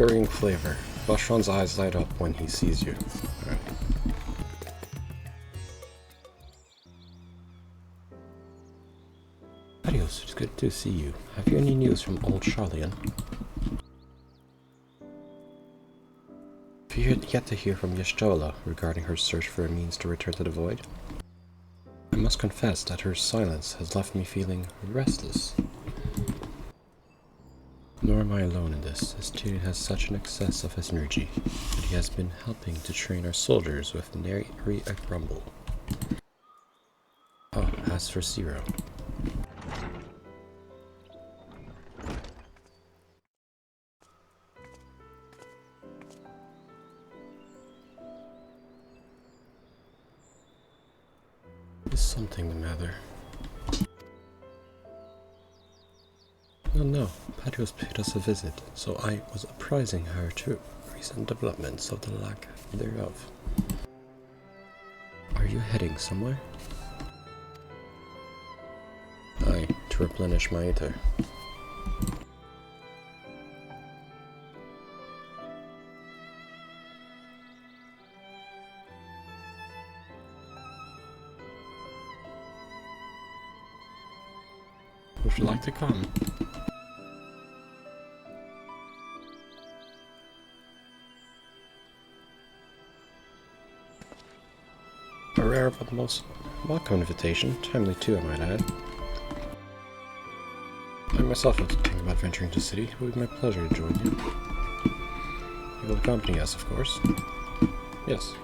Infuriating flavor. Vashron's eyes light up when he sees you. Alright. Adios, it's good to see you. Have you any news from old Charlian? Have you yet to hear from Y'shtola regarding her search for a means to return to the void? I must confess that her silence has left me feeling restless. Nor am I alone in this, as Tyrion has such an excess of his energy, and he has been helping to train our soldiers with nary a grumble. Oh, as for Zero. Is something the matter? No, Patios paid us a visit, so I was apprising her to recent developments of the lack thereof. Are you heading somewhere? Aye, to replenish my Aether. Would you like to come? A rare but most welcome invitation, timely too, I might add. I myself was thinking about venturing to the city. It would be my pleasure to join you. You will accompany us, of course. Yes.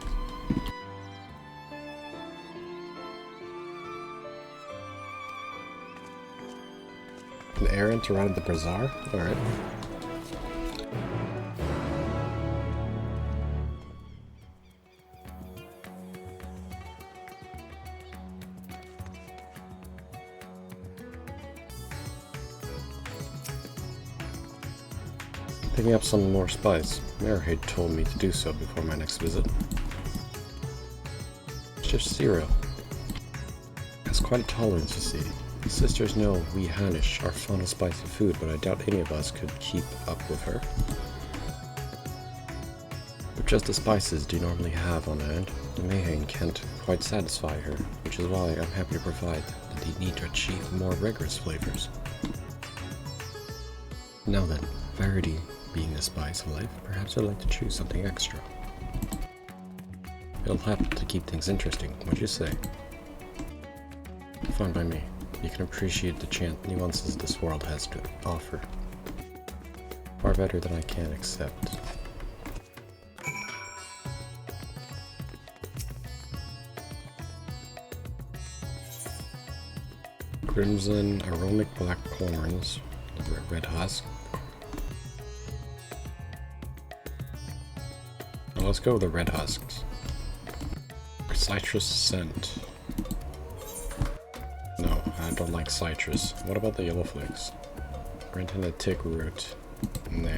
An errand around the bazaar? Alright. Picking up some more spice. Merhead told me to do so before my next visit. It's just Zero. Has quite a tolerance, you see. The sisters know we Hanish are fond of spicy food, but I doubt any of us could keep up with her. But just the spices do normally have on hand, the Mayhain can't quite satisfy her, which is why I'm happy to provide that they need to achieve more rigorous flavors. Now then, variety being the spice of life, perhaps I'd like to choose something extra. It'll help to keep things interesting, what'd you say? Fine by me. You can appreciate the nuances this world has to offer. Far better than I can accept. Crimson aromatic black corns, red husk. Well, let's go with the red husks. Citrus scent. No, I don't like citrus. What about the yellow flakes? Grant and the tick root. Nah.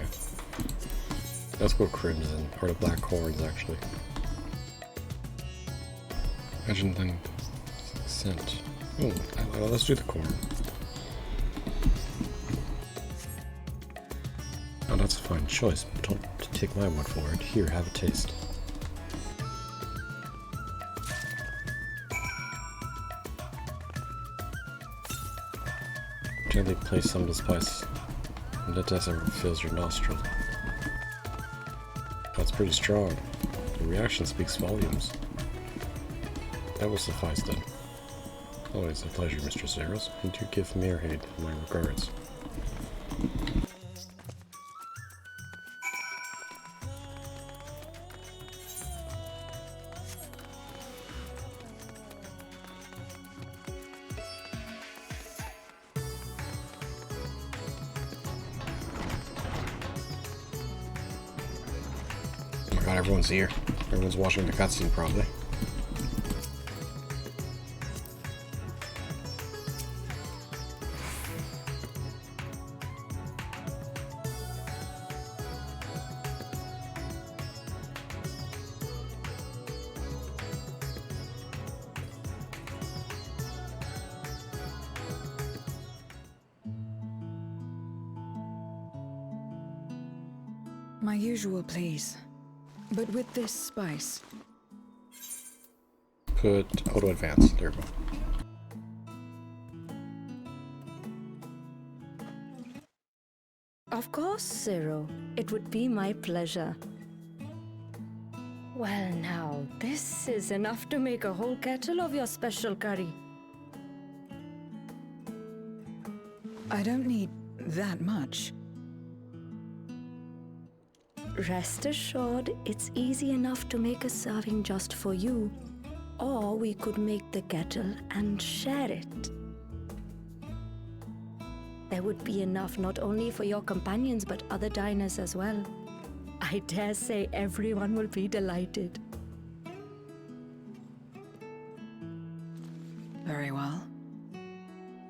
Let's go crimson, or the black corns actually. Imagine then scent. Oh, let's do the corn. Oh, that's a fine choice, but don't take my word for it. Here, have a taste. Gently place some of the spice and let as it fills your nostril. That's pretty strong. The reaction speaks volumes. That will suffice then. Always a pleasure, Mr. Zeros, and do give Merhead my regards. Oh my god, everyone's here. Everyone's watching the cutscene probably. My usual, please. But with this spice. Put auto advance. There we go. Of course, Zero. It would be my pleasure. Well now, this is enough to make a whole kettle of your special curry. I don't need that much. Rest assured, it's easy enough to make a serving just for you. Or we could make the kettle and share it. There would be enough not only for your companions but other diners as well. I dare say everyone will be delighted. Very well.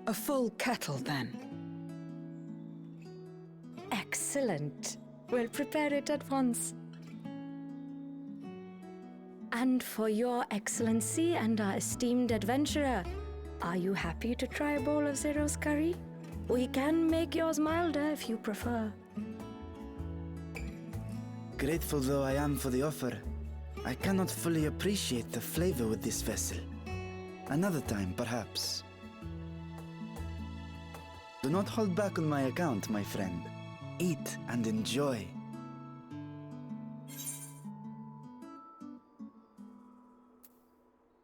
A full kettle, then. Excellent. We'll prepare it at once. And for your excellency and our esteemed adventurer, are you happy to try a bowl of Zero's curry? We can make yours milder if you prefer. Grateful though I am for the offer, I cannot fully appreciate the flavor with this vessel. Another time, perhaps. Do not hold back on my account, my friend. Eat and enjoy.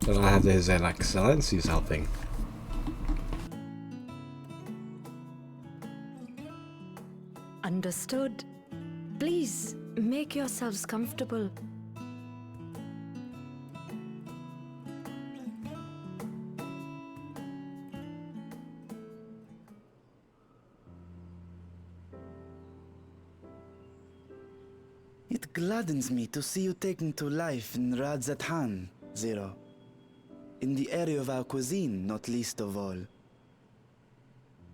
Then I have His Excellency's helping. Understood. Please, make yourselves comfortable. It gladdens me to see you taking to life in Radzatan, Zero. In the area of our cuisine, not least of all.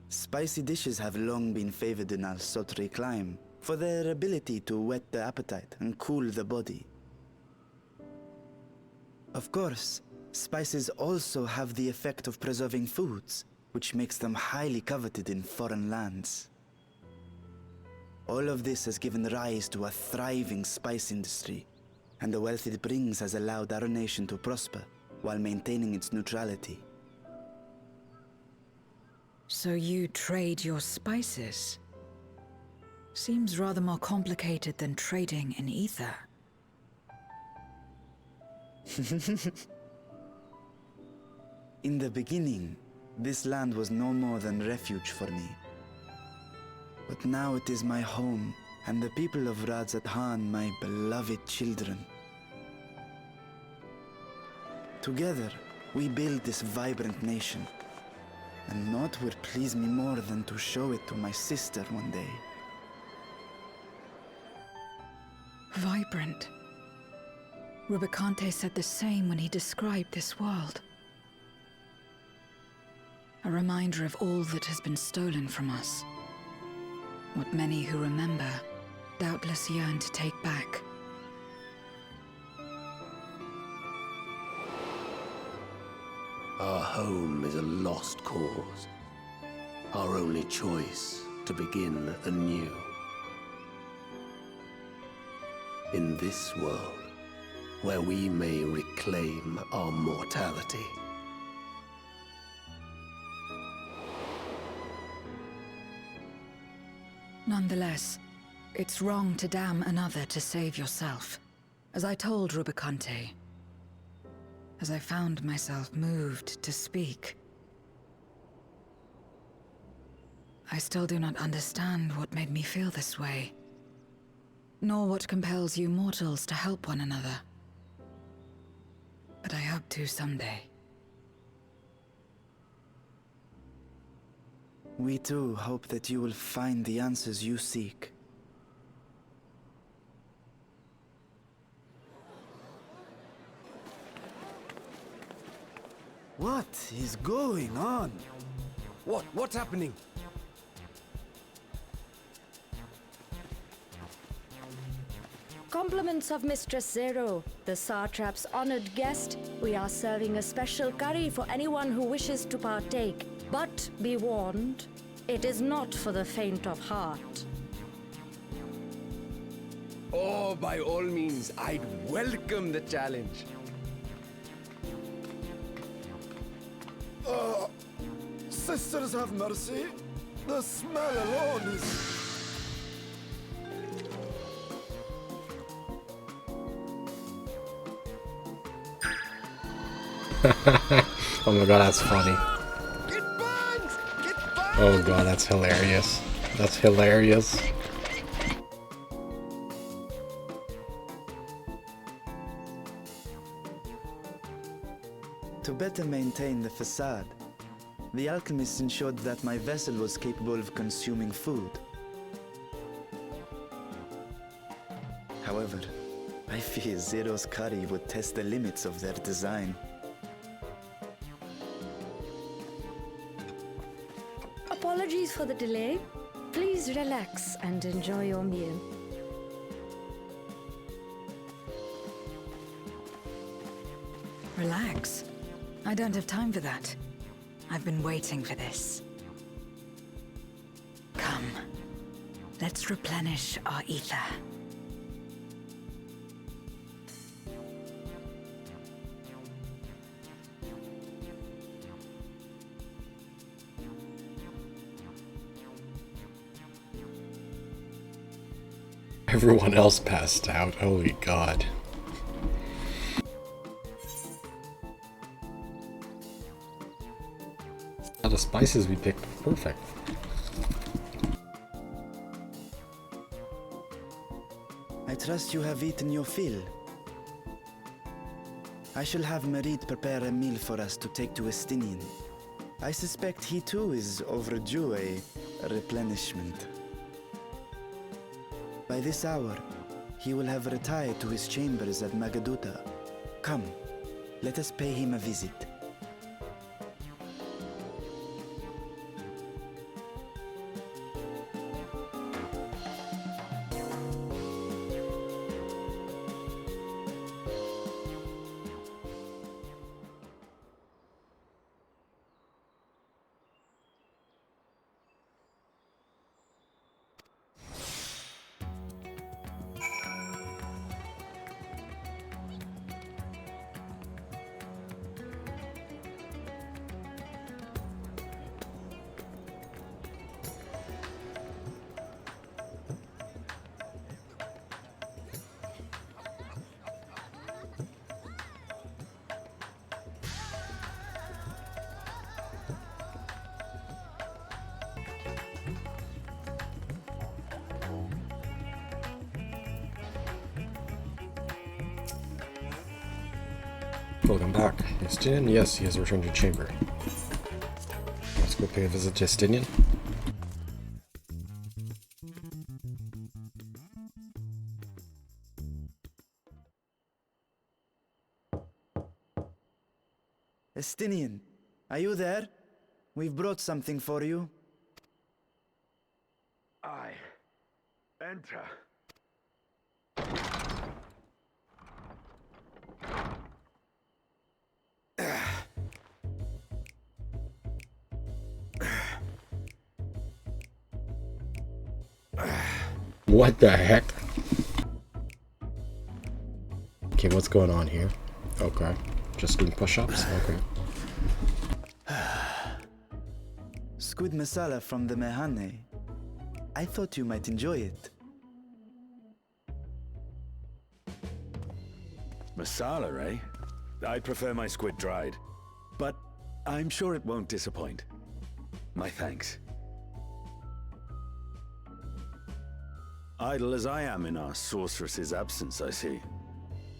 Spicy dishes have long been favored in our sultry clime for their ability to whet the appetite and cool the body. Of course, spices also have the effect of preserving foods, which makes them highly coveted in foreign lands. All of this has given rise to a thriving spice industry, and the wealth it brings has allowed our nation to prosper while maintaining its neutrality. So you trade your spices? Seems rather more complicated than trading in Aether. In the beginning, this land was no more than refuge for me. But now it is my home, and the people of Radzatan my beloved children. Together, we build this vibrant nation. And naught would please me more than to show it to my sister one day. Vibrant. Rubicante said the same when he described this world. A reminder of all that has been stolen from us. What many who remember doubtless yearn to take back. Our home is a lost cause. Our only choice to begin anew. In this world, where we may reclaim our mortality. Nonetheless, it's wrong to damn another to save yourself. As I told Rubicante, as I found myself moved to speak. I still do not understand what made me feel this way, nor what compels you mortals to help one another. But I hope to someday. We too hope that you will find the answers you seek. What is going on? What's happening? Compliments of Mistress Zero, the Satrap's honored guest. We are serving a special curry for anyone who wishes to partake. But be warned, it is not for the faint of heart. Oh, by all means, I'd welcome the challenge. Sisters have mercy. The smell alone is... Oh my god, that's funny. It burns! It burns! Oh god, that's hilarious. That's hilarious. To better maintain the facade, the alchemists ensured that my vessel was capable of consuming food. However, I fear Zero's curry would test the limits of their design. Apologies for the delay. Please relax and enjoy your meal. Relax. I don't have time for that. I've been waiting for this. Come. Let's replenish our ether. Everyone else passed out. Holy god. Now the spices we picked were perfect. I trust you have eaten your fill. I shall have Merid prepare a meal for us to take to Estinian. I suspect he too is overdue a replenishment. By this hour, he will have retired to his chambers at Magaduta. Come, let us pay him a visit. Welcome back. Justinian? Yes, he has returned to chamber. Let's go pay a visit to Justinian. Estinian, are you there? We've brought something for you. I enter. What the heck? Okay, what's going on here? Okay. Just doing push-ups? Okay. Squid masala from the Mehane. I thought you might enjoy it. Masala, eh? I'd prefer my squid dried. But I'm sure it won't disappoint. My thanks. Idle as I am in our sorceress's absence, I see.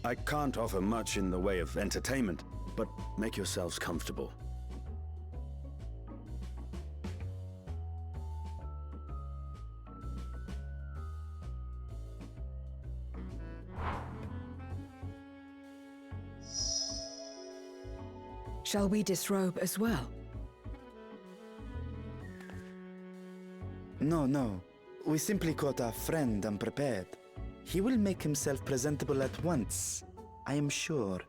I can't offer much in the way of entertainment, but make yourselves comfortable. Shall we disrobe as well? No. We simply caught our friend unprepared. He will make himself presentable at once, I am sure.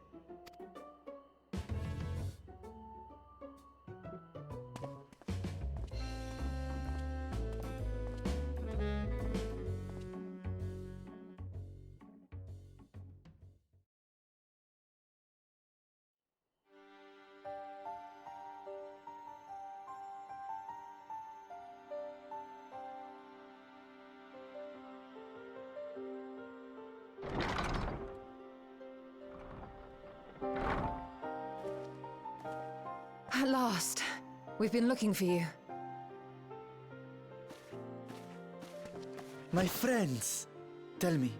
At last. We've been looking for you. My friends! Tell me,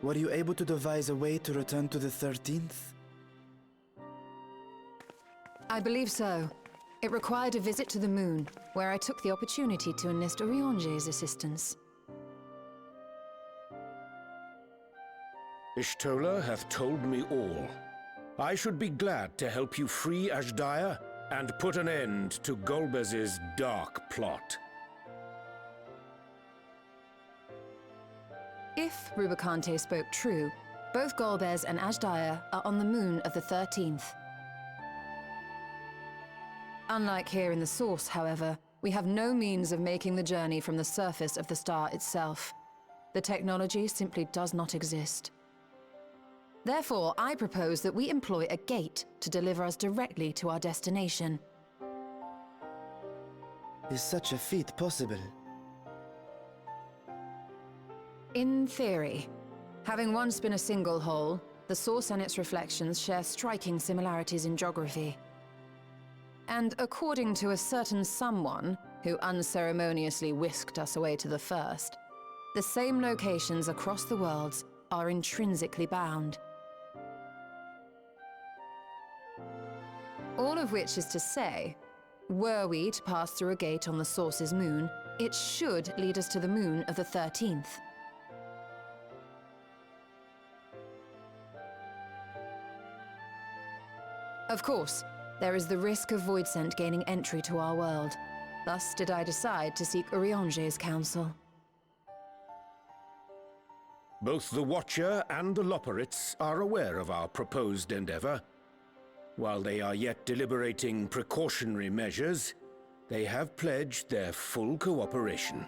were you able to devise a way to return to the 13th? I believe so. It required a visit to the moon, where I took the opportunity to enlist Urianger's assistance. Ishtola hath told me all. I should be glad to help you free Azhdaya and put an end to Golbez's dark plot. If Rubicante spoke true, both Golbez and Azhdaya are on the moon of the 13th. Unlike here in the Source, however, we have no means of making the journey from the surface of the star itself. The technology simply does not exist. Therefore, I propose that we employ a gate to deliver us directly to our destination. Is such a feat possible? In theory. Having once been a single hole, the Source and its reflections share striking similarities in geography. And according to a certain someone who unceremoniously whisked us away to the first, the same locations across the worlds are intrinsically bound. All of which is to say, were we to pass through a gate on the Source's moon, it should lead us to the moon of the 13th. Of course, there is the risk of Voidsent gaining entry to our world. Thus did I decide to seek Urianger's counsel. Both the Watcher and the Loporrits are aware of our proposed endeavor. While they are yet deliberating precautionary measures, they have pledged their full cooperation.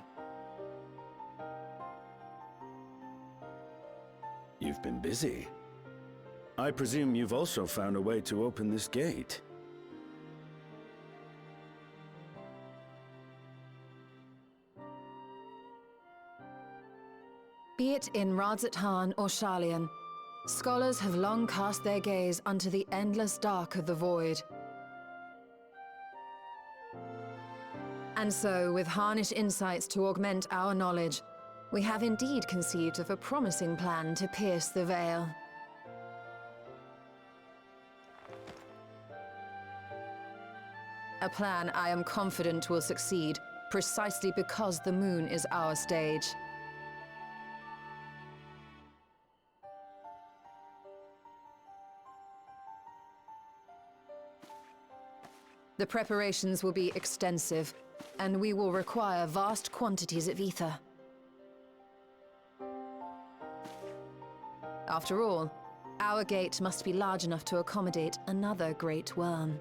You've been busy. I presume you've also found a way to open this gate. Be it in Radzat-Han or Sharlayan, scholars have long cast their gaze unto the endless dark of the void. And so, with Harnish insights to augment our knowledge, we have indeed conceived of a promising plan to pierce the veil. A plan I am confident will succeed, precisely because the moon is our stage. The preparations will be extensive, and we will require vast quantities of ether. After all, our gate must be large enough to accommodate another great worm.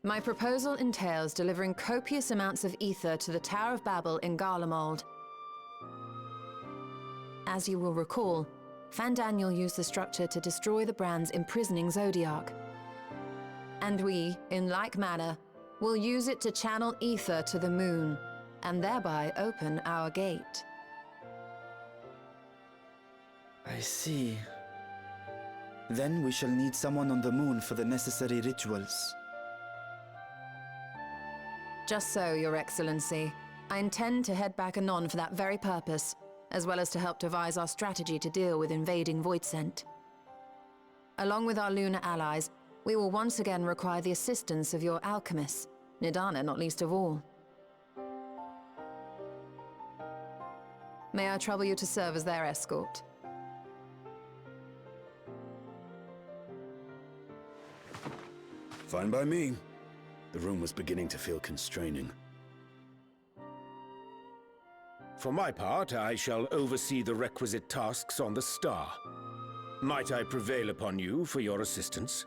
My proposal entails delivering copious amounts of ether to the Tower of Babel in Garlemald. As you will recall, Fandaniel used the structure to destroy the Brand's imprisoning Zodiac. And we, in like manner, will use it to channel ether to the moon, and thereby open our gate. I see. Then we shall need someone on the moon for the necessary rituals. Just so, Your Excellency. I intend to head back anon for that very purpose, as well as to help devise our strategy to deal with invading Voidsent. Along with our lunar allies, we will once again require the assistance of your alchemists, Nidana not least of all. May I trouble you to serve as their escort? Fine by me. The room was beginning to feel constraining. For my part, I shall oversee the requisite tasks on the star. Might I prevail upon you for your assistance?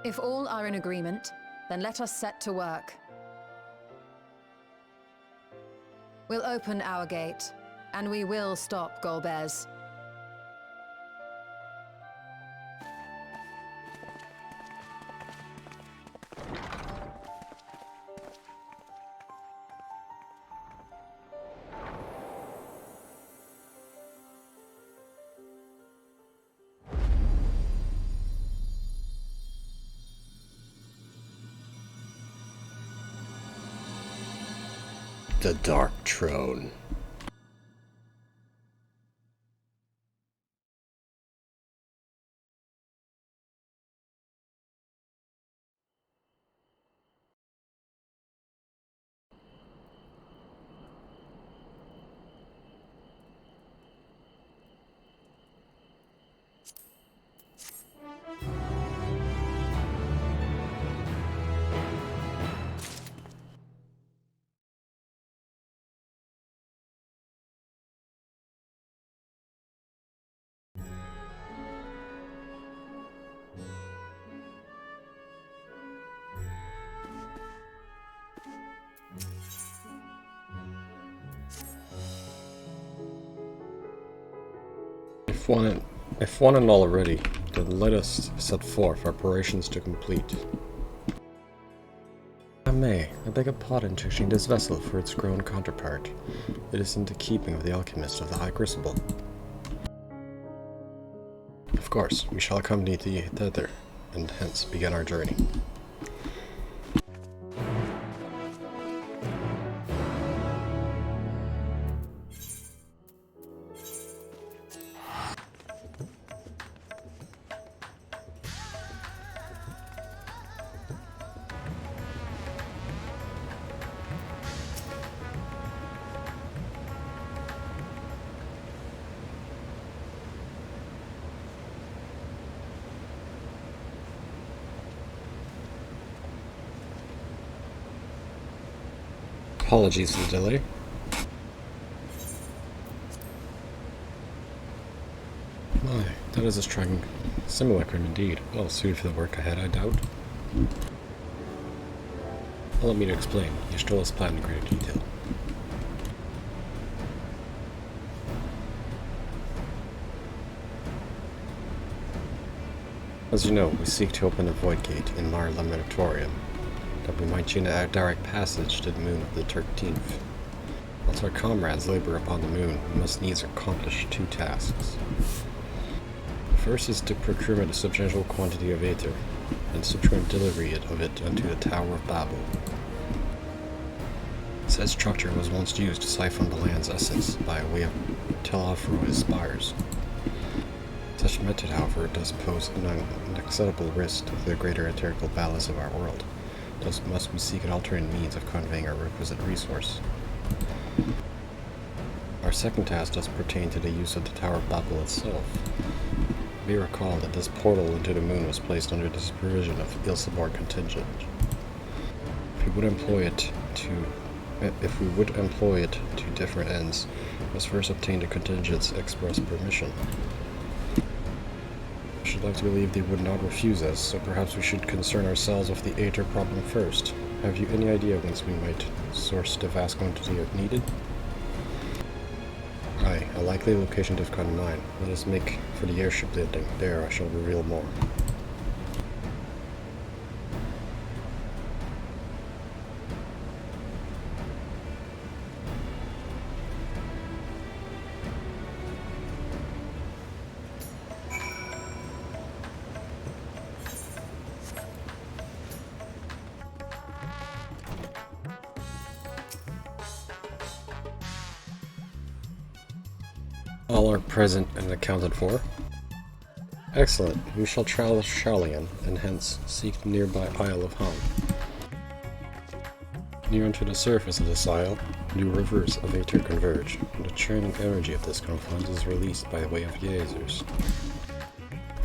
If all are in agreement, then let us set to work. We'll open our gate, and we will stop Golbez. The Dark Throne. If one and all are ready, then let us set forth preparations to complete. I beg a pardon to exchange this vessel for its grown counterpart. It is in the keeping of the alchemist of the High Crucible. Of course, we shall accompany the Aether, and hence begin our journey. Apologies for the delay. My, that is a striking simulacrum indeed. Well suited for the work ahead, I doubt. Allow me to explain. Ystrela's plan in greater detail. As you know, we seek to open the Void Gate in Mare Laminatorium, that we might gain a direct passage to the moon of the 13th. Whilst our comrades labor upon the moon, we must needs accomplish two tasks. The first is the procurement of a substantial quantity of Aether, and subsequent delivery of it unto the Tower of Babel. Said structure was once used to siphon the land's essence by way of Telafro's spires. Such method, however, does pose an unacceptable risk to the greater etherical balance of our world. Thus must we seek an alternate means of conveying our requisite resource. Our second task does pertain to the use of the Tower of Babel itself. Be recalled that this portal into the moon was placed under the supervision of Ilseborg contingent. If we would employ it to different ends, we must first obtain the contingent's express permission. I should like to believe they would not refuse us, so perhaps we should concern ourselves with the Aether problem first. Have you any idea whence we might source the vast quantity needed? Aye, a likely location DEFCON 9. Let us make for the airship landing. There I shall reveal more. All are present and accounted for. Excellent. We shall travel to Charlian, and hence seek the nearby Isle of Ham. Near unto the surface of this isle, new rivers of Aether converge, and the churning energy of this confluence is released by way of geysers.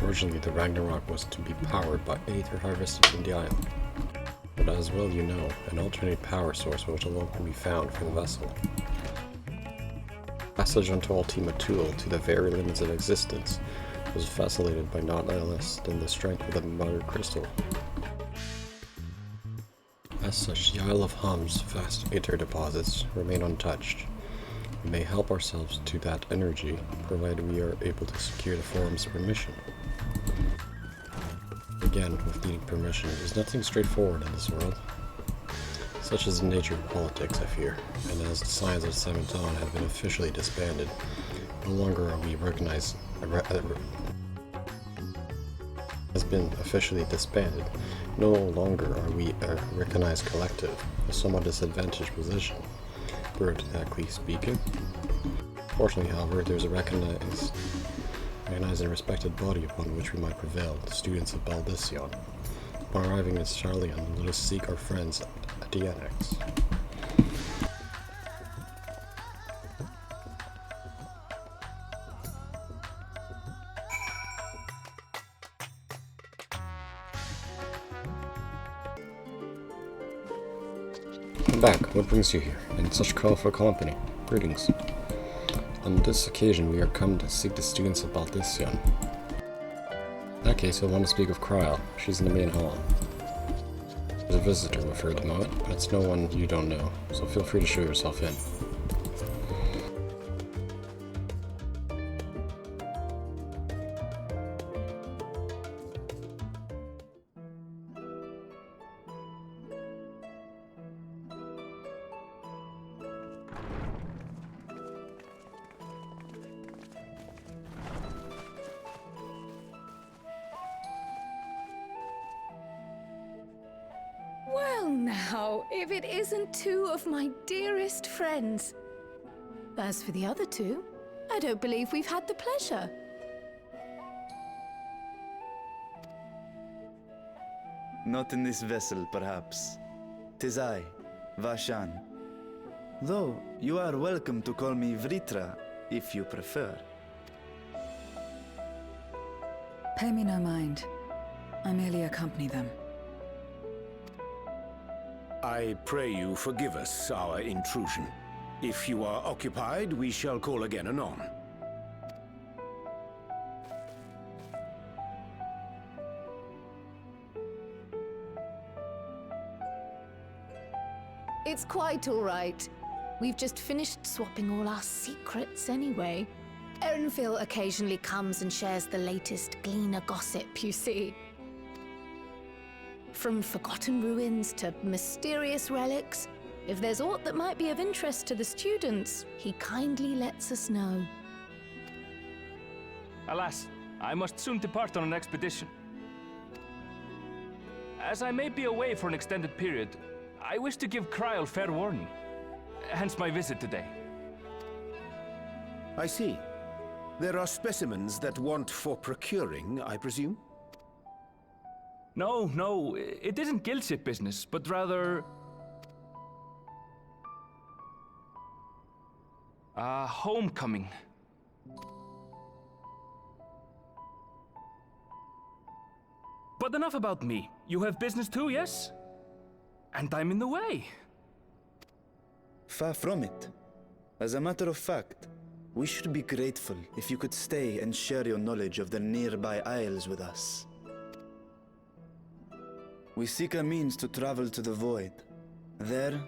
Originally, the Ragnarok was to be powered by Aether harvested from the isle. But as well you know, an alternate power source which alone can be found for the vessel. Passage unto Ultima Thule to the very limits of existence was facilitated by not less than the strength of the mother crystal. As such, the Isle of Ham's vast Aether deposits remain untouched. We may help ourselves to that energy, provided we are able to secure the forum's permission. Again, with needing permission, there's nothing straightforward in this world. Such is the nature of politics, I fear, and as the Scions of Seventh Dawn have been officially disbanded, no longer are we recognized. No longer are we a recognized collective, a somewhat disadvantaged position. Spiritically speaking. Fortunately, however, there's a recognized and respected body upon which we might prevail, the students of Baldesion. Upon arriving in Charleon, let us seek our friends at the Annex. Come back. What brings you here? In such colorful company. Greetings. On this occasion, we are come to seek the students of Baldesion. In that case, you'll want to speak of Kryl. She's in the main hall. There's a visitor with her at the moment, but it's no one you don't know, so feel free to show yourself in. Well now, if it isn't two of my dearest friends. As for the other two, I don't believe we've had the pleasure. Not in this vessel, perhaps. 'Tis I, Vashan. Though, you are welcome to call me Vritra, if you prefer. Pay me no mind. I merely accompany them. I pray you forgive us our intrusion. If you are occupied, we shall call again anon. It's quite all right. We've just finished swapping all our secrets anyway. Erenville occasionally comes and shares the latest Gleaner gossip, you see. From forgotten ruins to mysterious relics, if there's aught that might be of interest to the students, he kindly lets us know. Alas, I must soon depart on an expedition. As I may be away for an extended period, I wish to give Kryl fair warning. Hence my visit today. I see. There are specimens that want for procuring, I presume? No, it isn't guildship business, but rather... homecoming. But enough about me. You have business too, yes? And I'm in the way. Far from it. As a matter of fact, we should be grateful if you could stay and share your knowledge of the nearby isles with us. We seek a means to travel to the Void. There,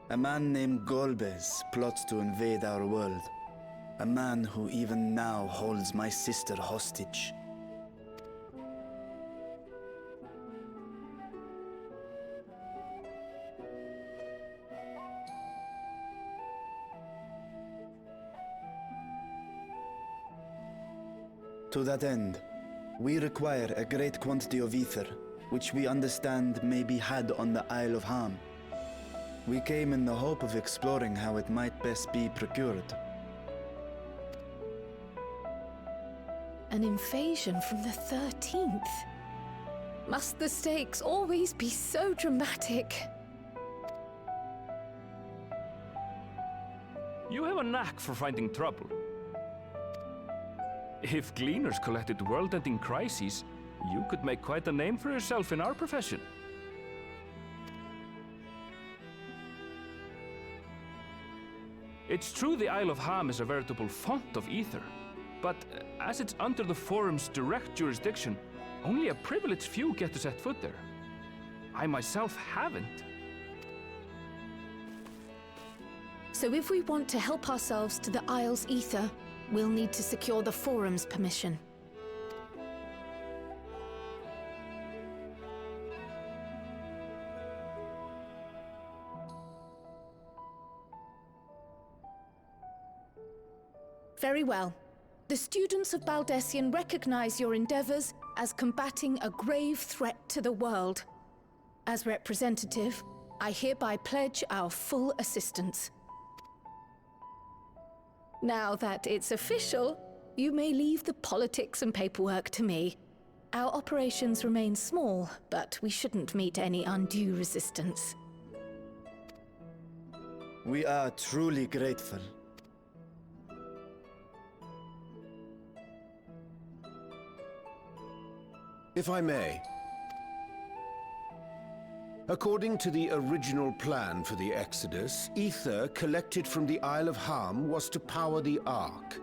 a man named Golbez plots to invade our world. A man who even now holds my sister hostage. To that end, we require a great quantity of ether, which we understand may be had on the Isle of Ham. We came in the hope of exploring how it might best be procured. An invasion from the 13th? Must the stakes always be so dramatic? You have a knack for finding trouble. If Gleaners collected world-ending crises, you could make quite a name for yourself in our profession. It's true the Isle of Ham is a veritable font of ether, but as it's under the Forum's direct jurisdiction, only a privileged few get to set foot there. I myself haven't. So if we want to help ourselves to the Isle's ether, we'll need to secure the Forum's permission. Very well. The students of Baldesion recognize your endeavors as combating a grave threat to the world. As representative, I hereby pledge our full assistance. Now that it's official, you may leave the politics and paperwork to me. Our operations remain small, but we shouldn't meet any undue resistance. We are truly grateful. If I may. According to the original plan for the Exodus, ether collected from the Isle of Harm was to power the Ark.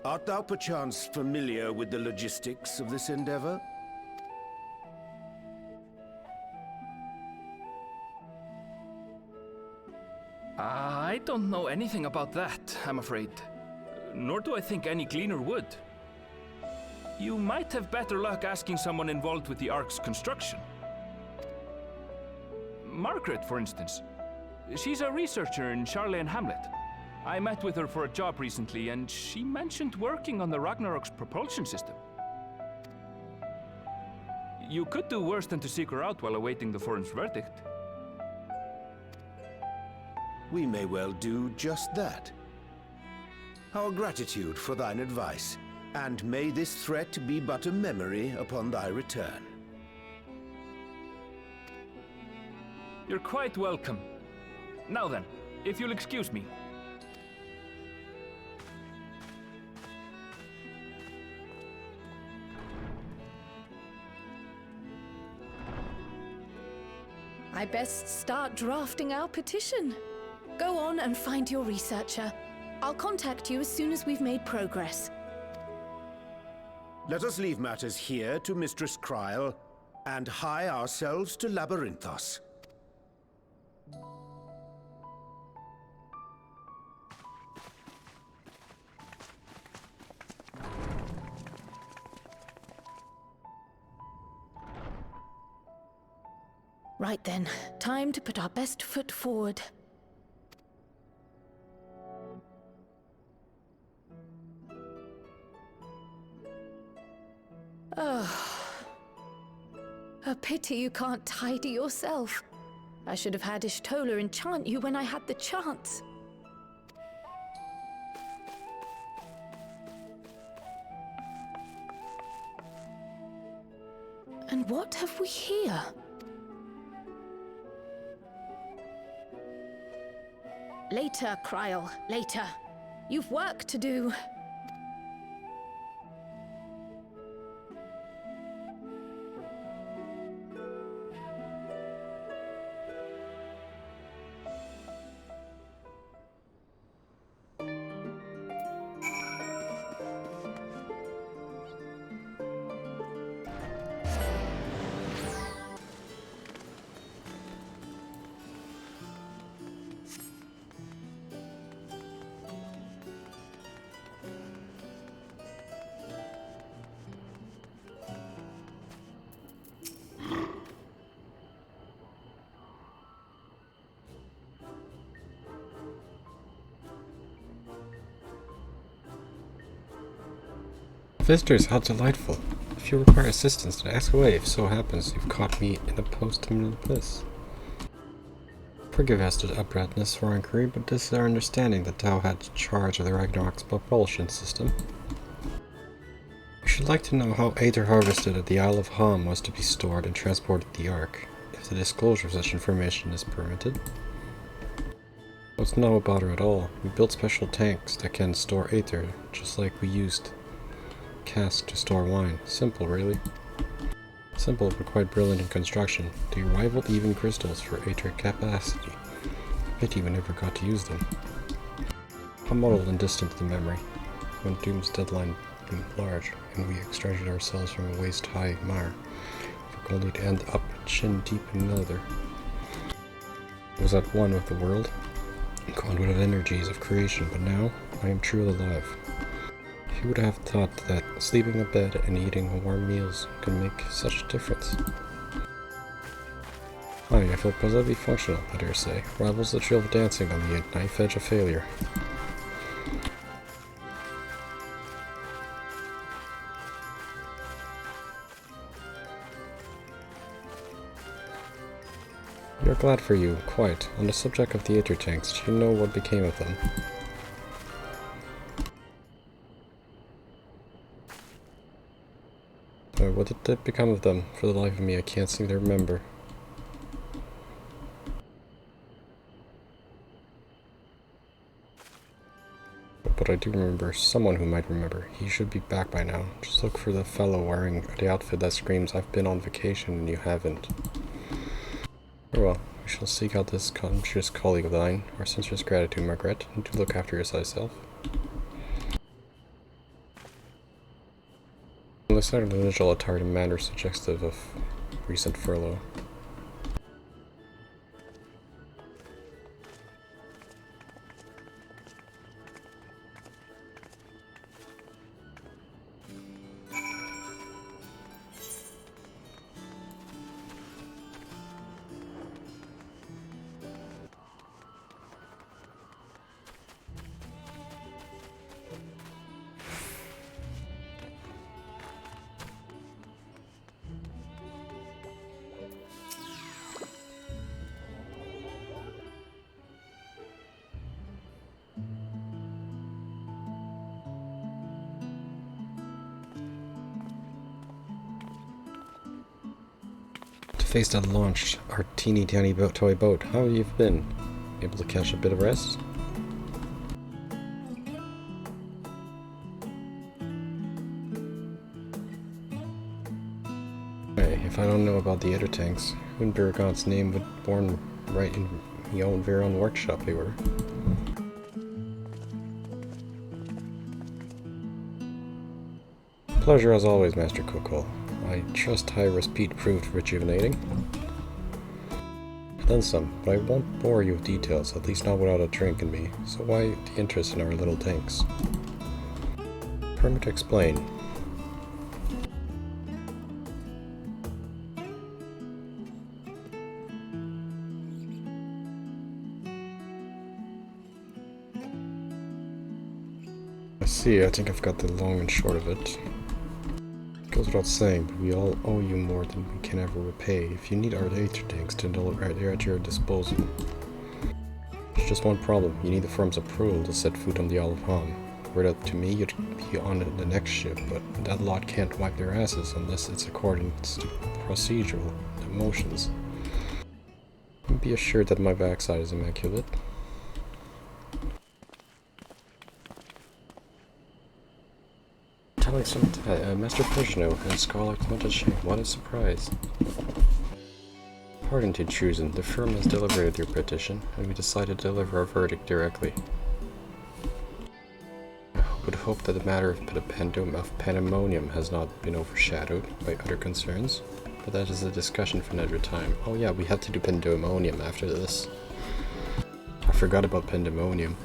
Art thou perchance familiar with the logistics of this endeavor? I don't know anything about that, I'm afraid. Nor do I think any cleaner would. You might have better luck asking someone involved with the Ark's construction. Margaret, for instance. She's a researcher in Charley and Hamlet. I met with her for a job recently, and she mentioned working on the Ragnarok's propulsion system. You could do worse than to seek her out while awaiting the forum's verdict. We may well do just that. Our gratitude for thine advice, and may this threat be but a memory upon thy return. You're quite welcome. Now then, if you'll excuse me. I best start drafting our petition. Go on and find your researcher. I'll contact you as soon as we've made progress. Let us leave matters here to Mistress Kryl, and hie ourselves to Labyrinthos. Right then, time to put our best foot forward. Oh. A pity you can't tidy yourself. I should have had Ishtola enchant you when I had the chance. And what have we here? Later, Kryl, later. You've work to do. Visitors, how delightful. If you require assistance, then ask away if so happens you've caught me in a post-terminal bliss. Forgive us the uprightness for our inquiry, but this is our understanding that thou had charge of the Ragnarok's propulsion system. We should like to know how Aether harvested at the Isle of Harm was to be stored and transported to the Ark, if the disclosure of such information is permitted. Well, it's no bother at all. We built special tanks that can store Aether, just like we used cask to store wine. Simple, really. Simple, but quite brilliant in construction. They rivaled even crystals for Aether capacity. Pity we never got to use them. How muddled and distant the memory, when Doom's deadline loomed large, and we extracted ourselves from a waist-high mire, for only to end up chin-deep in another. I was at one with the world, conduit of energies of creation, but now I am truly alive. Who would have thought that sleeping in bed and eating warm meals could make such a difference? I feel positively functional, I dare say. Rivals the thrill of dancing on the knife edge of failure. We are glad for you, quite. On the subject of the Aether tanks, do you know what became of them? What did become of them? For the life of me, I can't seem to remember. But I do remember someone who might remember. He should be back by now. Just look for the fellow wearing the outfit that screams, "I've been on vacation and you haven't." Very well, we shall seek out this conscious colleague of thine. Our sincerest gratitude, Margaret, and do look after yourself. On the side of the individual attired in manner suggestive of recent furlough. Face that launched our teeny tiny toy boat. How have you been? Able to catch a bit of rest? Hey, if I don't know about the Aether tanks, who in Biragon's name would born right in the own very own workshop they were? Pleasure as always, Master Kokol. I trust high-risk Pete proved rejuvenating. Then some, but I won't bore you with details, at least not without a drink in me, so why the interest in our little tanks? Permit to explain. I see, I think I've got the long and short of it. Goes without saying, but we all owe you more than we can ever repay. If you need our Aether tanks to deliver, they're at your disposal. There's just one problem. You need the firm's approval to set foot on the Isle of Ham. Were it up to me, you'd be on the next ship, but that lot can't wipe their asses unless it's according to procedural motions. Be assured that my backside is immaculate. Master Pishno and Scholar Clementine, what a surprise. Pardon to intrusion, the firm has deliberated your petition, and we decided to deliver our verdict directly. I would hope that the matter of pandemonium has not been overshadowed by other concerns, but that is a discussion for another time. Oh yeah, we have to do pandemonium after this. I forgot about pandemonium.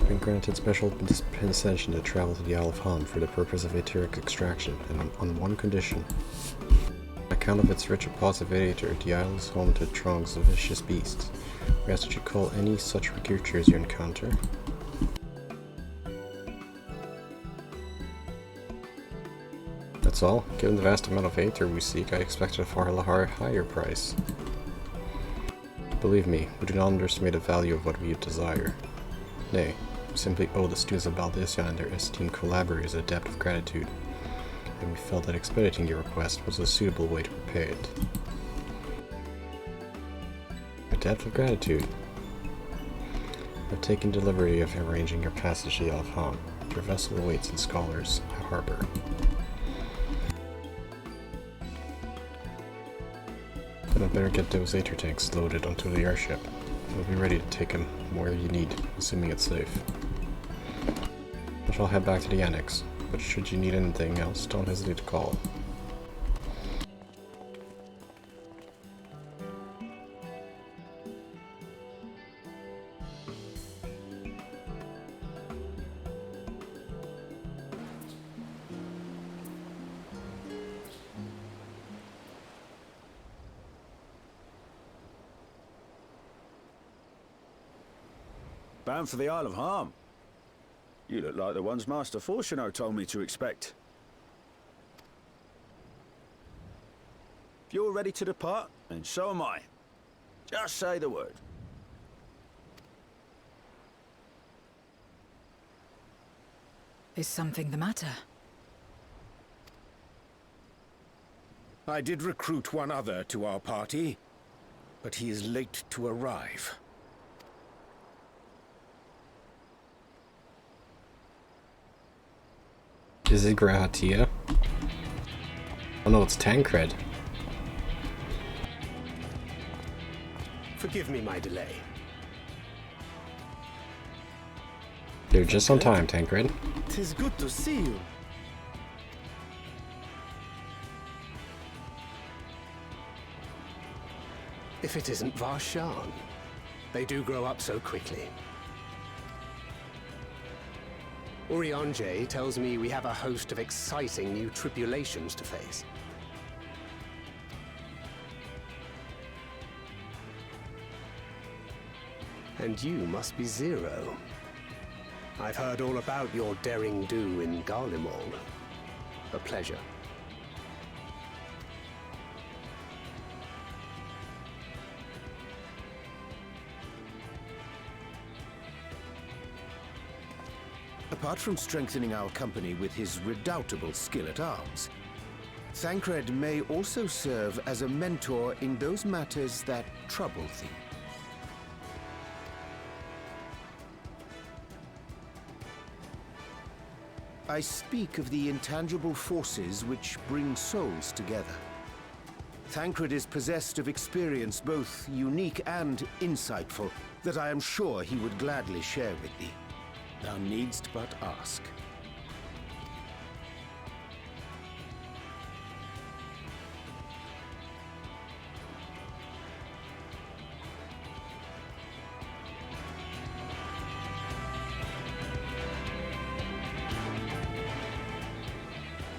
Been granted special dispensation to travel to the Isle of Ham for the purpose of Aetheric extraction, and on one condition. On account of its rich deposit of Aether, the isle is home to throngs of vicious beasts. We ask that you call any such creatures you encounter. That's all. Given the vast amount of Aether we seek, I expected a far higher price. Believe me, we do not underestimate the value of what we desire. Nay, we simply owe the students of Baldesion and their esteemed collaborators a debt of gratitude, and we felt that expediting your request was a suitable way to repay it. A debt of gratitude. I've taken delivery of arranging your passage to the Isle of Ham. Your vessel awaits in Scholar's Harbor. Then I'd better get those Aether tanks loaded onto the airship. We'll be ready to take them where you need, assuming it's safe. I shall head back to the annex, but should you need anything else, don't hesitate to call. Bound for the Isle of Ham. You look like the ones Master Fortuno told me to expect. If you're ready to depart, then so am I. Just say the word. Is something the matter? I did recruit one other to our party, but he is late to arrive. Is it Grahatia? Oh no, it's Tancred. Forgive me my delay. You're just on time, Tancred. 'Tis good to see you. If it isn't Varshan. They do grow up so quickly. Urianger tells me we have a host of exciting new tribulations to face. And you must be Zero. I've heard all about your daring do in Garlemald. A pleasure. Apart from strengthening our company with his redoubtable skill at arms, Thancred may also serve as a mentor in those matters that trouble thee. I speak of the intangible forces which bring souls together. Thancred is possessed of experience both unique and insightful that I am sure he would gladly share with thee. Thou needst but ask.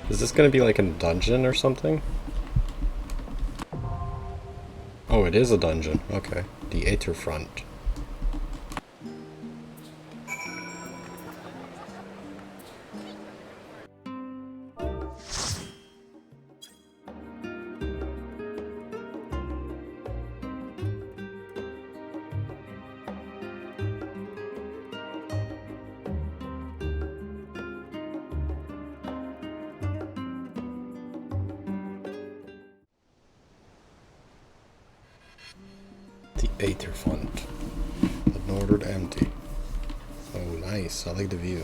Is this gonna be like a dungeon or something? Oh, it is a dungeon. Okay. The Aetherfont. The Aetherfont. The Northern Empty. Oh, nice. I like the view.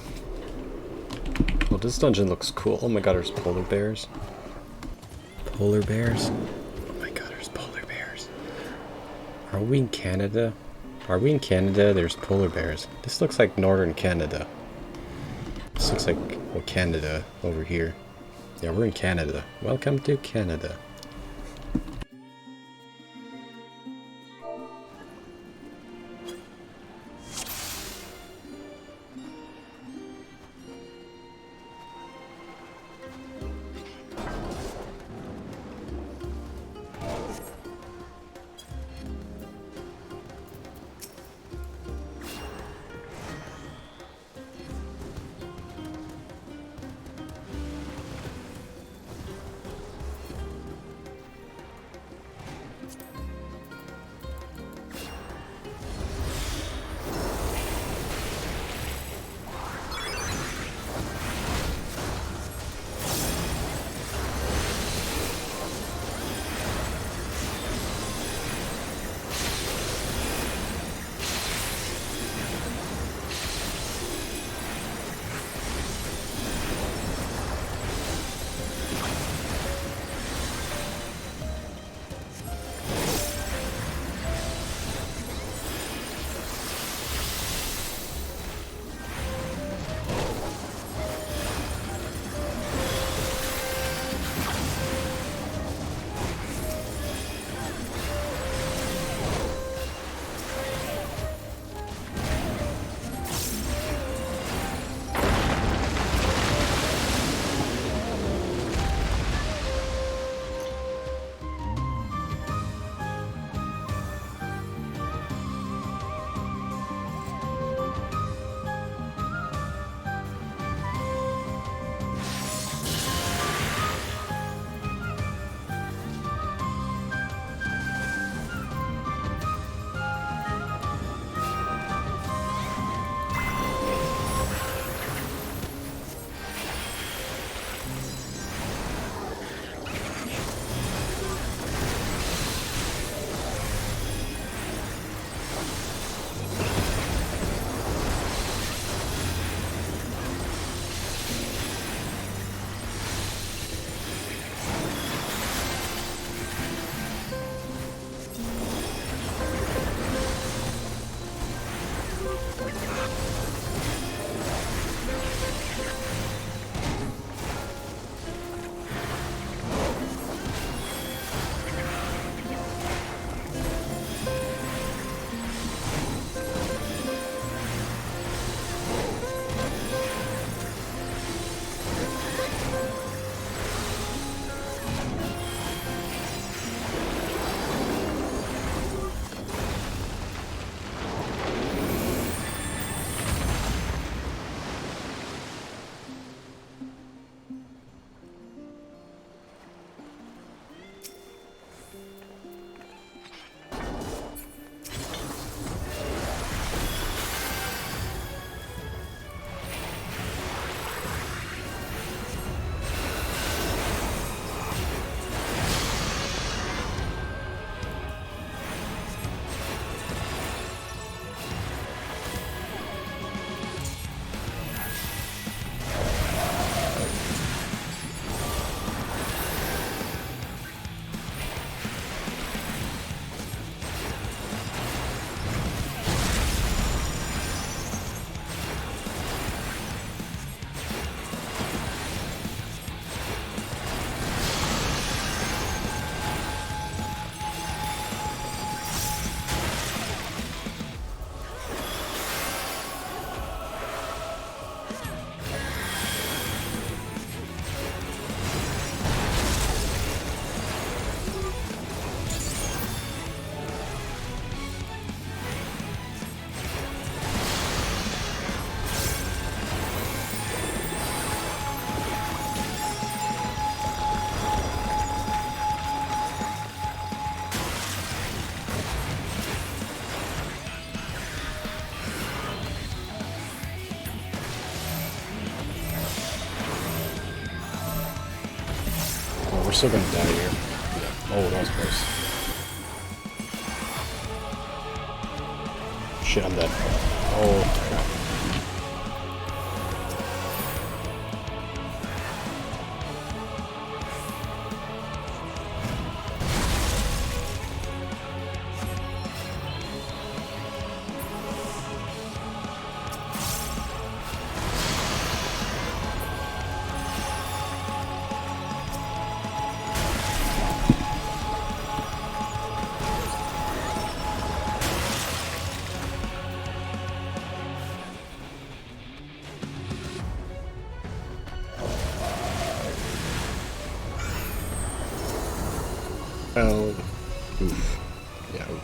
Oh, this dungeon looks cool. Oh my god, there's polar bears. Polar bears? Oh my god, there's polar bears. Are we in Canada? Are we in Canada? There's polar bears. This looks like Northern Canada. This looks like, well, Canada over here. Yeah, we're in Canada. Welcome to Canada. still gonna die here. Yeah. Oh, that was close. Shit, I'm dead. Oh, crap. Oh, oof. Yeah, oof.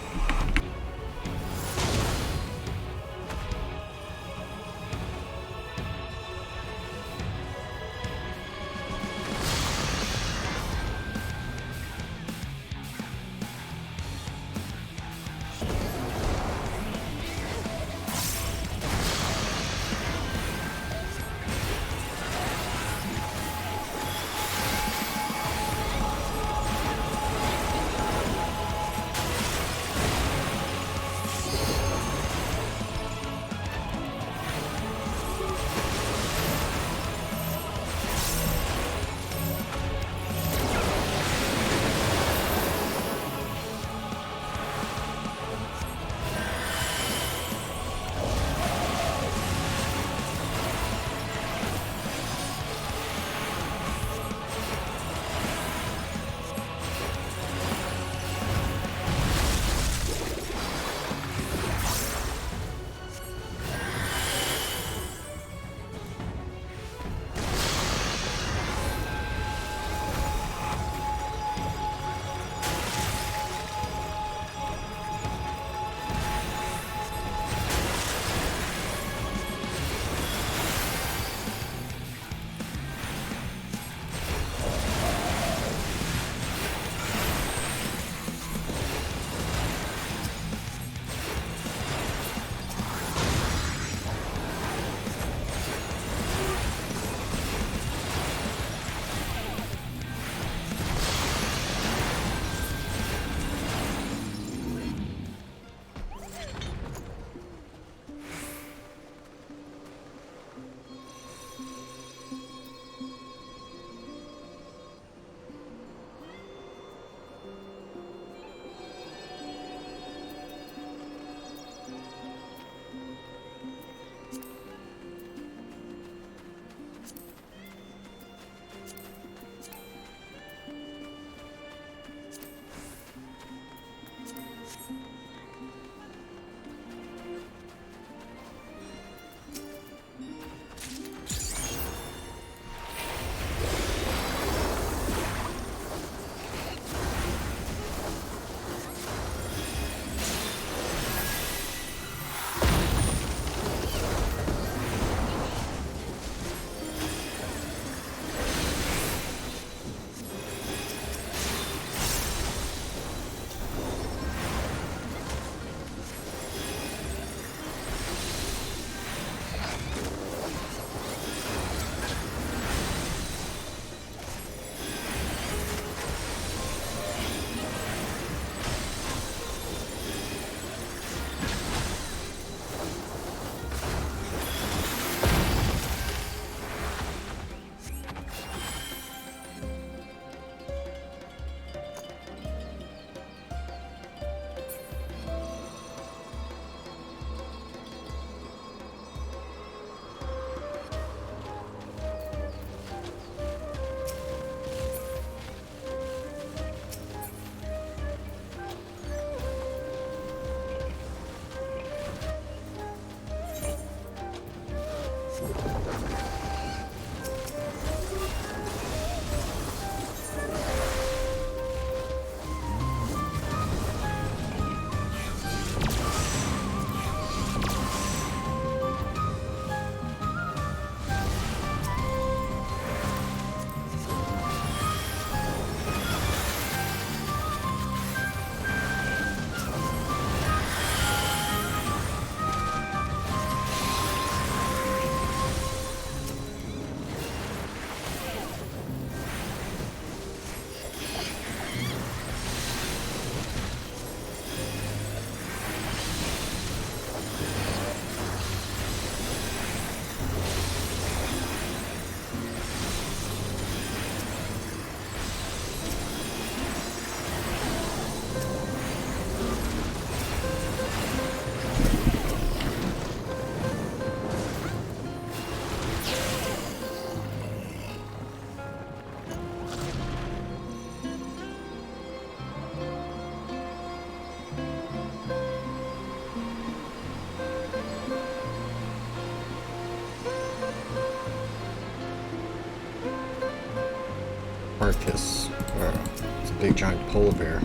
Arcus. It's a big giant polar bear.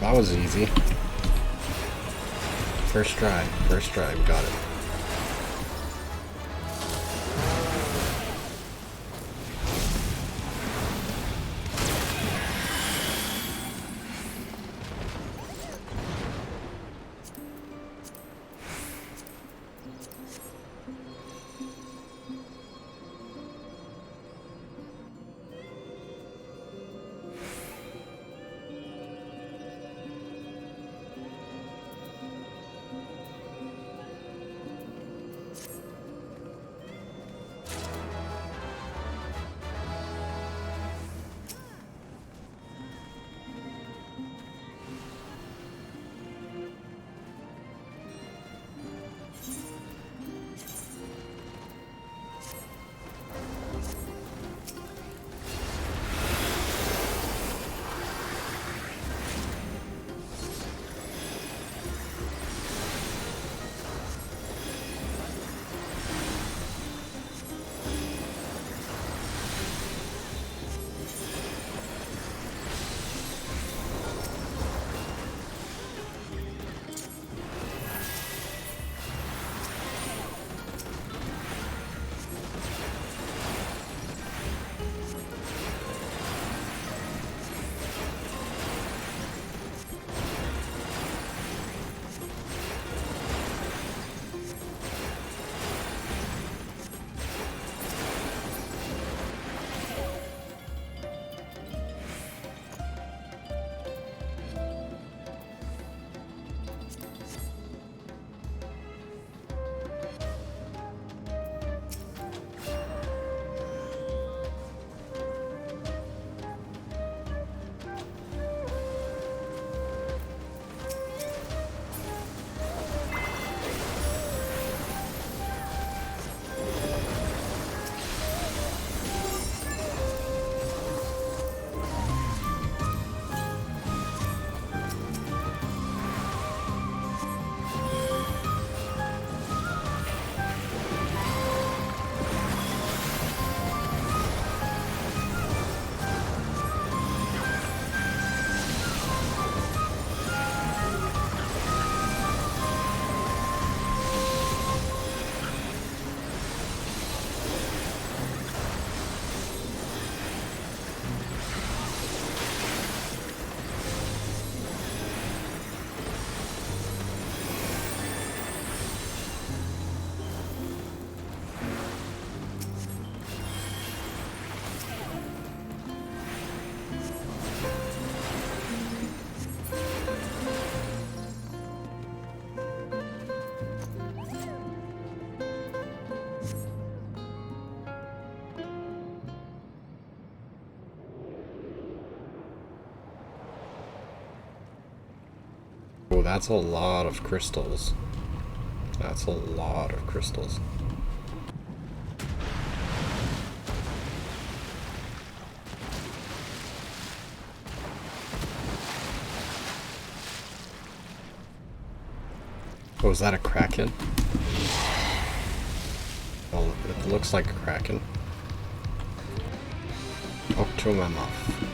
That was easy. First try, we got it. Oh, that's a lot of crystals. That's a lot of crystals. Oh, is that a kraken? Well, it looks like a kraken. Octomammoth.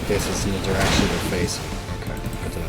This is in the direction they're facing. Okay, good to know.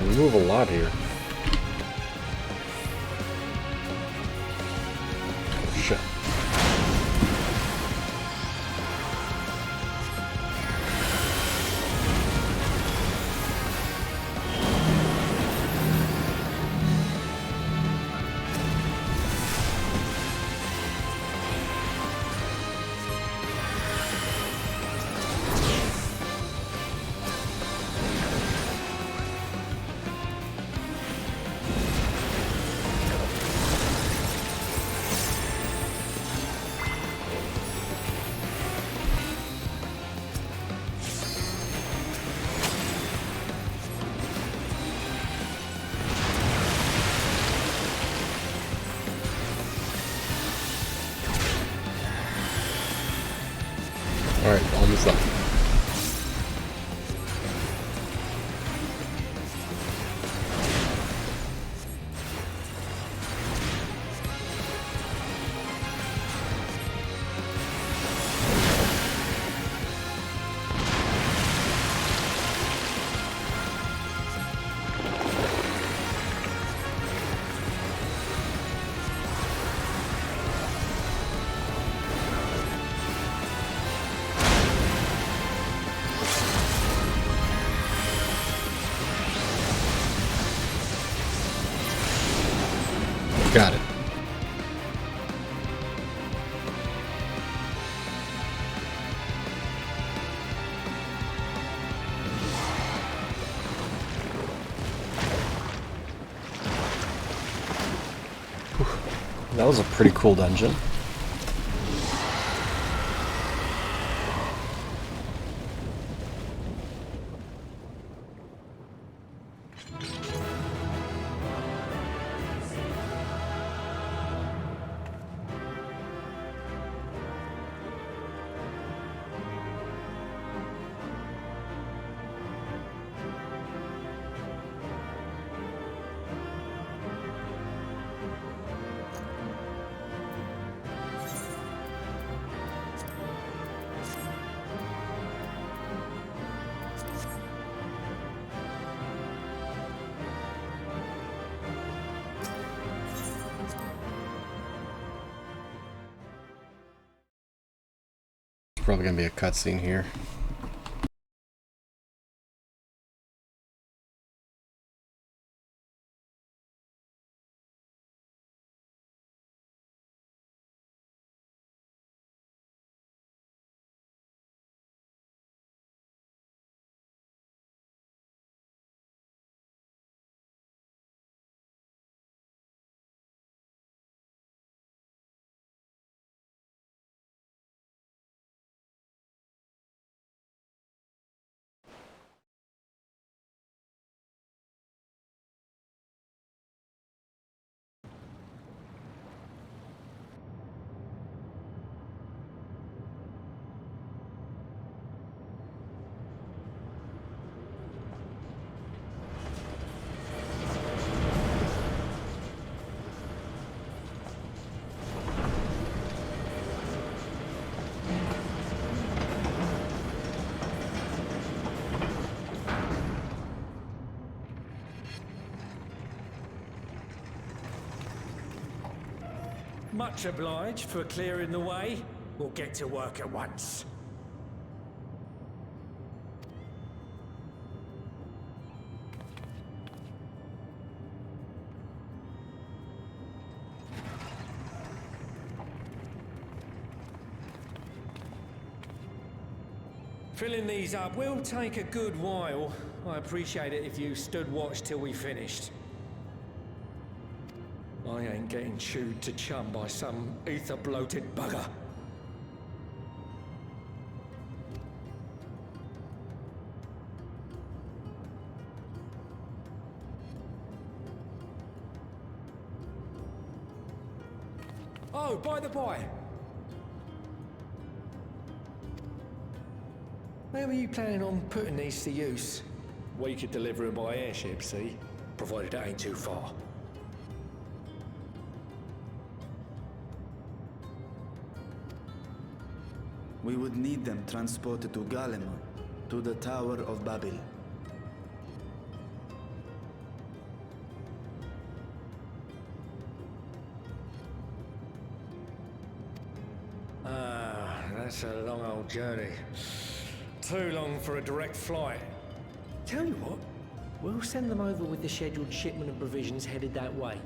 We move a lot here. Oh, shit. Alright, almost done. Got it. Whew. That was a pretty cool dungeon. probably gonna be a cutscene here. Much obliged for clearing the way. We'll get to work at once. Filling these up will take a good while. I appreciate it if you stood watch till we finished. I ain't getting chewed to chum by some ether-bloated bugger. Oh, by the by. Where were you planning on putting these to use? We could deliver them by airship, see? Provided it ain't too far. We would need them transported to Garlemald, to the Tower of Babel. Ah, that's a long old journey. Too long for a direct flight. Tell you what, we'll send them over with the scheduled shipment of provisions headed that way.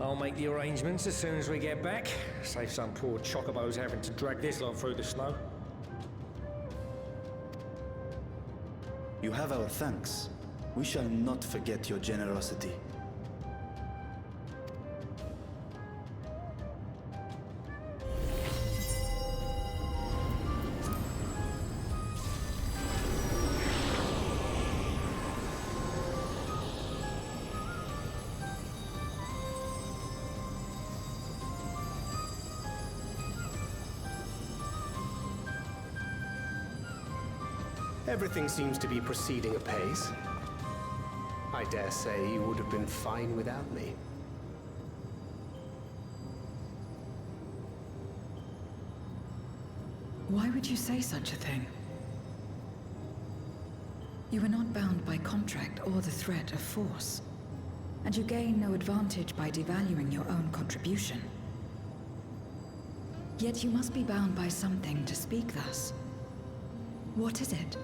I'll make the arrangements as soon as we get back. Save some poor chocobos having to drag this lot through the snow. You have our thanks. We shall not forget your generosity. Everything seems to be proceeding apace. I dare say you would have been fine without me. Why would you say such a thing? You are not bound by contract or the threat of force, and you gain no advantage by devaluing your own contribution. Yet you must be bound by something to speak thus. What is it?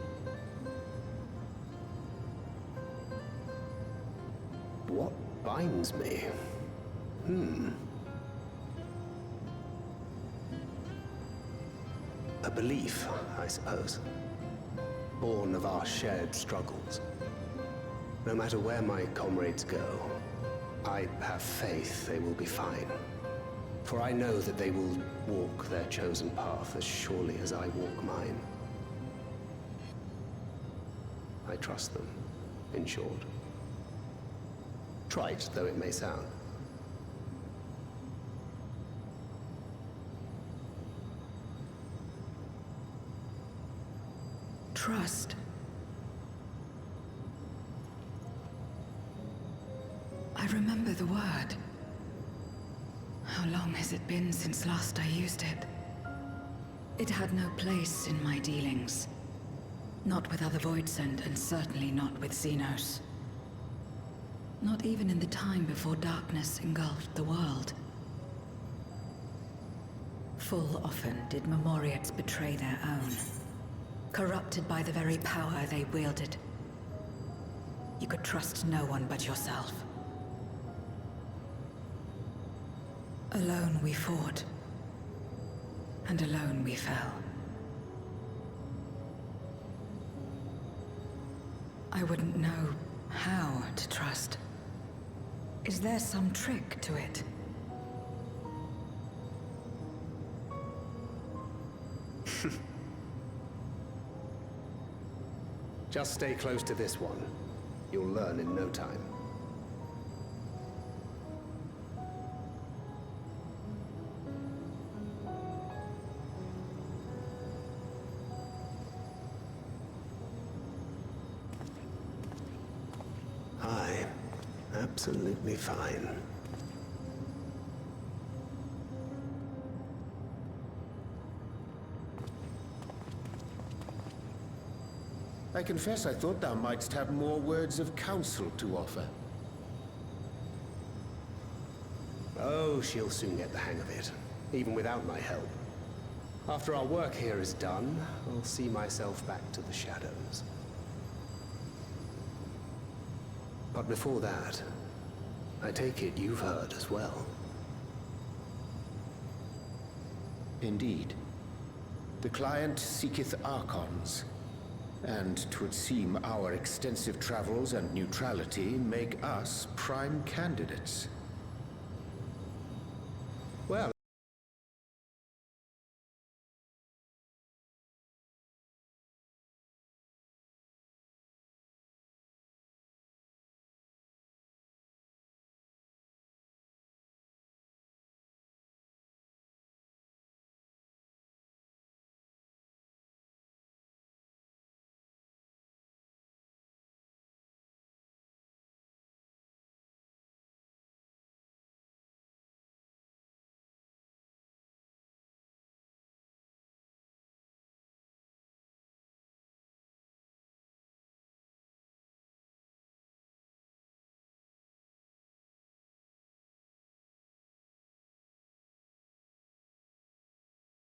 What binds me? A belief, I suppose. Born of our shared struggles. No matter where my comrades go, I have faith they will be fine. For I know that they will walk their chosen path as surely as I walk mine. I trust them, in short. Trite though it may sound. Trust. I remember the word. How long has it been since last I used it? It had no place in my dealings. Not with other Voidsent, and certainly not with Xenos. Not even in the time before darkness engulfed the world. Full often did Memoriates betray their own, corrupted by the very power they wielded. You could trust no one but yourself. Alone we fought, and alone we fell. I wouldn't know how to trust. Is there some trick to it? Just stay close to this one. You'll learn in no time. Hi. Absolutely fine. I confess I thought thou mightst have more words of counsel to offer. Oh, she'll soon get the hang of it, even without my help. After our work here is done, I'll see myself back to the shadows. But before that, I take it you've heard as well. Indeed. The client seeketh Archons, and 'twould seem our extensive travels and neutrality make us prime candidates.